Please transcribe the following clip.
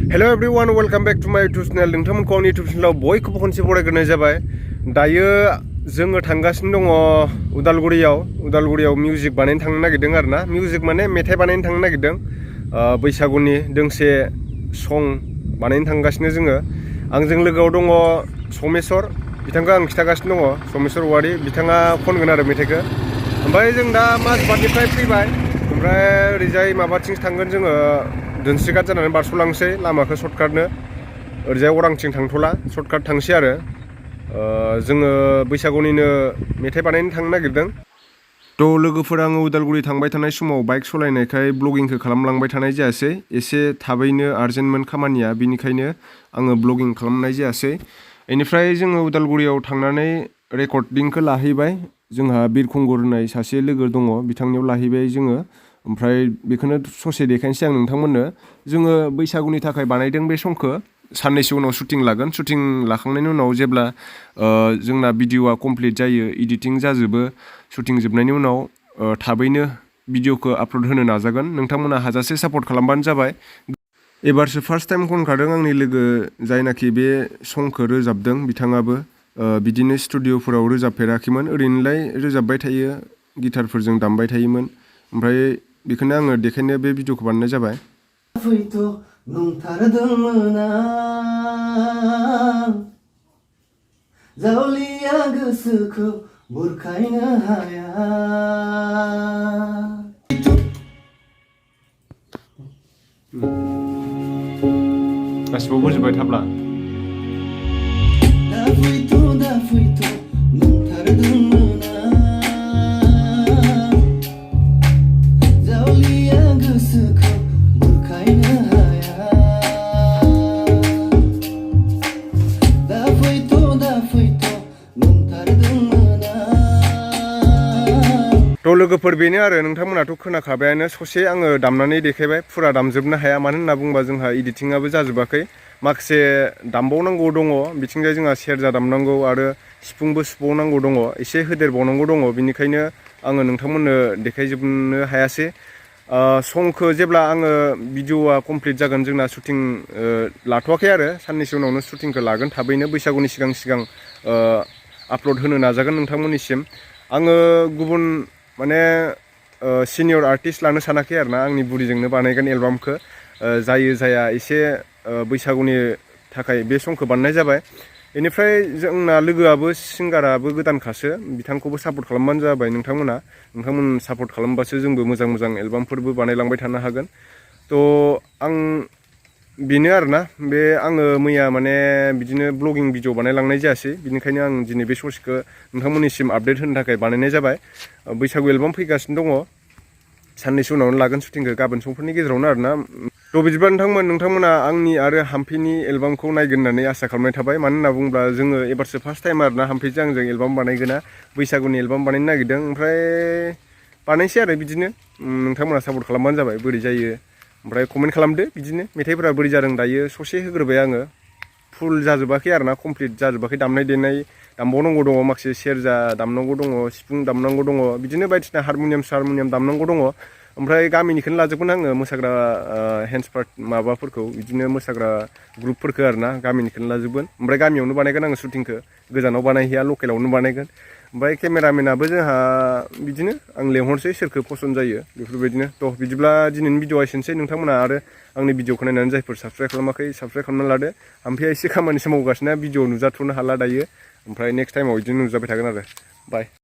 Hello everyone, welcome back to my YouTube channel. नोंथांमोनखौ आंनि YouTube channel बयखौबो खनसे बरायग्रोनाय जाबाय। दायो जोङो थांगासिनो दङ उदालगुरियाव मिउजिक बानायनो थांनो नागिरदों आरोना। मिउजिक माने मेथाइ बानायनो थांनो नागिरदों। बैसागुनि दोंसे सं बानायनो थांगासिनो जोङो। आंजों लोगोआव दङ समेस्वर, बिथांखौ आं खिथागासिनो दङ, समेस्वर औवारि, बिथाङा खनगोन आरो मेथाइखौ। ओमफ्राय जों दा माजबाटनिफ्राय फैबाय, ओमफ्राय ओरैजाय माबाथिं थांगोन जोङो दोनस्रिघाट जानानै बारस'लांसै लामाखौ सर्टकाटनो, ओरैजाय अरांथिं थांथ'ला, सर्टकाट थांसै आरो। जोङो बैसागुनिनो मेथाइ बानायनो थांनो नागिरदों। थ' लोगोफोर, आङो उदालगुरि थांबाय थानाय समाव बाइक सालायनायखाय ब्लगिंखौ खालामलांबाय थानाय जायासै। एसे थाबैनो आर्जेन्टमोन खामानिया, बिनिखायनो आङो ब्लगिं खालामनाय जायासै। बेनिफ्राय जोङो उदालगुरियाव थांनानै रेकर्डिंखौ लाहैबाय। जोंहा बिरखंगुर होननाय सासे लोगो दङ, बिथांनियाव लाहैबाय जोङो। ओमफ्राय बेखौनो ससे देखायनोसै आं नोंथांमोननो। जोङो बैसागुनि थाखाय बानायदों बे समखौ। साननैसो उनाव शुटिं लागोन। शुटिं लाखांनायनि उनाव जेब्ला जोंना भिडिअ'आ कमप्लिट जायो, इडिटिं जाजोबो, शुटिं जोबनायनि उनाव थाबैनो भिडिअ'खौ आपल'ड होनो नाजागोन। नोंथांमोना हाजासे सापर्ट खालामबानो जाबाय। एबारसो फार्स्ट टाइम खनखादों आंनि लोगो जायनाखि बे संखौ रोजाबदों, बिथाङाबो बिदिनो स्टुडिअ'फोराव रोजाबफेराखैमोन। ओरैनोलाय रोजाबबाय थायो, गिटारफोरजों दामबाय थायोमोन। ओमफ्राय बेखौनो आङो देखायनो बे भिडिअ'खौ बानायनाय जाबाय। फैथ' नंथारदोंमोन आं, जावलिया गोसोखौ बुरखायनो हाया। गासिबो बुजिबाय थाब्ला। दा फैथ' नंथारदोंमोन आं, जावलिया गोसोखौ बुरखायनो हाया। दा फैथ' नंथारदोंमोन आं। थ' लोगोफोर, बेनो आरो। नोंथांमोनाथ' खोनाखाबायानो। ससे आङो दामनानै देखायबाय, फुरा दामजोबनो हाया, मानो होनना बुङोबा जोंहा इडिटिंआबो जाजोबाखै। माखासे दामबावनांगौ दङ, बिथिंजाय जोंहा सेरजा दामनांगौ आरो सिफुंबो सुबावनांगौ दङ, एसे होदेरबावनांगौ दङ। बिनिखायनो आङो नोंथांमोननो देखायजोबनो हायासै। संखौ जेब्ला आङो भिडिअ'आ कमप्लिट जागोन, जोंना शुटिं लाथ'वाखै आरो, साननैसो उनावनो शुटिंखौ लागोन। थाबैनो बैसागुनि सिगां आपल'ड होनो नाजागोन नोंथांमोननिसिम। आङो गुबुन माने सिनियर आर्टिस्ट लानो सानाखै आरो ना। आंनि बुरिजोंनो बानायगोन एलबामखौ। जायो जाया एसे बैसागुनि थाखाय बे संखौ बानायनाय जाबाय। बेनिफ्राय जोंना लोगोआबो सिंगाराबो गोदानखासो, बिथांखौबो सापर्ट खालामबानो जाबाय नोंथांमोन सापर्ट खालामबासो जोंबो मोजां एलबामफोरबो बानायलांबाय थानो हागोन। थ' आं बेनो आरोना। बे आङो मैया माने बिदिनो ब्लगिं भिडिअ बानायलांनाय जायासै, बिनिखायनो आं दिनै बे ससेखौ नोंथांमोननिसिम आपडेट होनो थाखाय बानायनाय जाबाय। बैसागु एलबाम फैगासिनो दङ, साननैसो उनावनो लागोन शुटिंखौ, गाबोन समफोरनि गेजेरावनो आरोना। थ' बिदिबा नोंथांमोना आंनि आरो हाम्फिनि एलबामखौ नायगोन होननानै आसा खालामनाय थाबाय। मानो होनना बुङोब्ला जोङो एबारसो फार्स्ट टाइम आरोना हाम्फिजों आंजों एलबाम बानायगोना, बैसागुनि एलबाम बानायनो नागिरदों। ओमफ्राय बानायनोसै आरो बिदिनो। नोंथांमोना सापर्ट खालामबानो जाबाय, बोरै जायो। ओमफ्राय कमेन्ट खालामदो बिदिनो, मेथाइफोरा बोरै जादों। दायो ससे होग्रोबाय आङो, फुल जाजोबाखै आरोना, कमप्लिट जाजोबाखै। दामनाय देनाय दामबावनांगौ दङ, माखासे सेरजा दामनांगौ दङ, सिफुं दामनांगौ दङ, बिदिनो बायदिसिना हारमुनियाम दामनांगौ दङ। ओमफ्राय गामिनिखौनो लाजोबगोन आङो, मोसाग्रा हेन्डस पार्ट माबाफोरखौ, बिदिनो मोसाग्रा ग्रुपफोरखौ आरोना, गामिनिखौनो लाजोबगोन। ओमफ्राय गामियावनो बानायगोन आङो शुटिंखौ, गोजानाव बानायहैया, लकेलावनो बानायगोन। ओमफ्राय केमेरामेनाबो जोंहा बिदिनो, आं लेंहरसै सोरखौ पसन्द जायो बेफोरबायदिनो। थ' बिदिब्ला दिनैनि भिडिअ'आ एसेनोसै। नोंथांमोना आरो आंनि भिडिअ'खौ नायनानै जायफोर साबस्क्राइब खालामाखै, साबस्क्राइब खालामना लादो। हाम्फिया एसे खामानिसो मावगासिनो, भिडिअ नुजाथ'नो हाला दायो। ओमफ्राय नेक्स्ट टाइमाव बिदिनो नुजाबाय थागोन आरो। बाय।